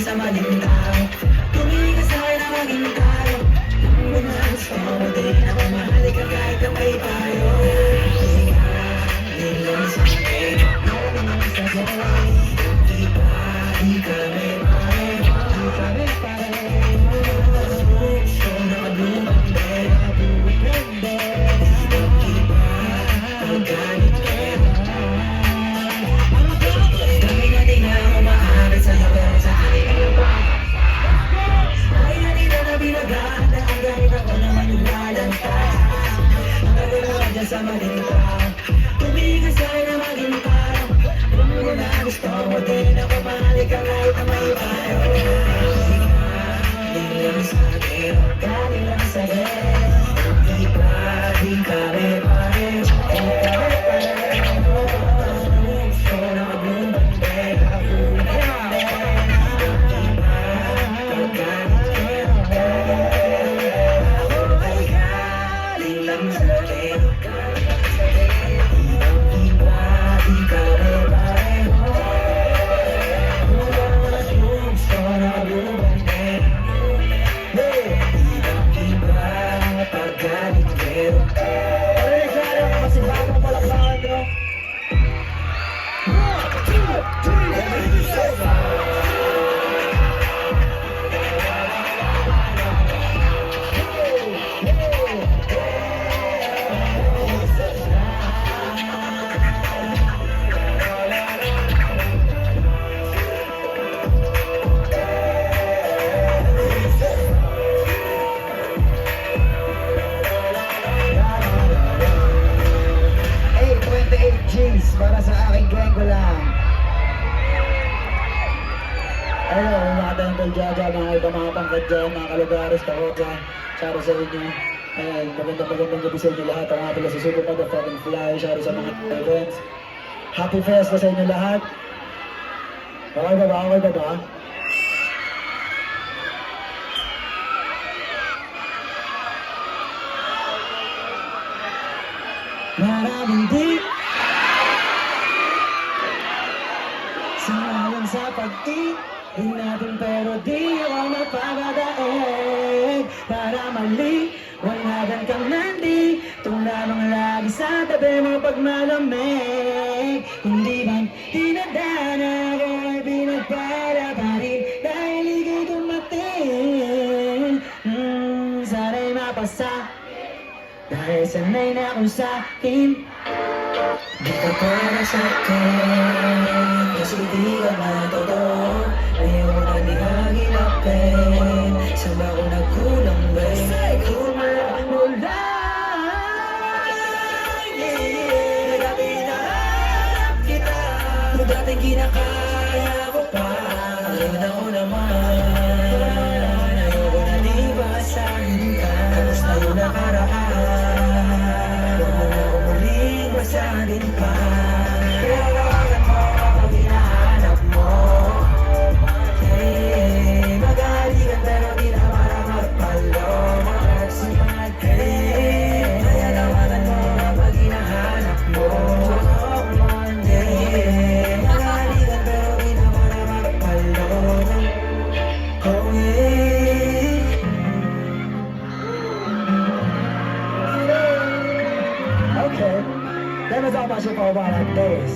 Sa maling tao, tumingin ka sa'kin na maging tayo. Kung gusto mo din ako mahali ka kahit na may tayo. Di lang sa akin, sa buhay. Di ba, di kami pareho. Di kami pareho. Gusto na lumande, bumende. Di ba, pagkalit pero dami na din na umaakit sa'yo pero sa sa maling tao, tumingin sa'yo na maging tao. Kung na gusto mo din ako mahalik ka kahit na may tayo. Di lang sa'kin, galing lang sa'yo. Di ba, di kami pareho. Di kami pareho. Gusto na magbumande, bumende. Di ba, pagkalit pero ako ay galing lang sa'kin. Para sa aking gang ko lang. Hello, mga Temple Jaja, mga ibang mga pangkat dyan, mga kalugares, kahoka, shout sa inyo. Ayan, magandang gabi sa inyo lahat. Ang mga pala sa Super Motherfucking Fly, shout sa mga events. Happy Fiesta sa inyo lahat. Okay ba ba? Okay ba ba? Maraming di Sinayang sa pag-ibig natin pero di ako mapagadaig. Para maliwanagan kang nandito lamang lagi sa tabi mo pag malamig. Hindi bang tinadana ko ay pinagpala pa rin dahil ika'y dumating. Sana'y mapasa dahil sanay na kung sa'kin. Di ka para sa'kin, kasi di ka na totoo. Ayaw mo na di ka hilapin, saan ba ako nagkulang ba? Kulang mo lang, yeah. Dati hinahanap kita, kung dating kinakaya ko pa. Ngayon ako naman, ayoko na di basahin ka. Tapos na yung nakaraan, huwag mo na umuling basahin pa. Kaya tawagan mo kapag hinahanap mo. Hey, magaligan pero di na para magpalo. Magsimad ka rin. Kaya tawagan mo kapag hinahanap mo. Hey, magaligan pero di na para magpalo. Oh yeah. Okay. Let me talk about you for a while like this.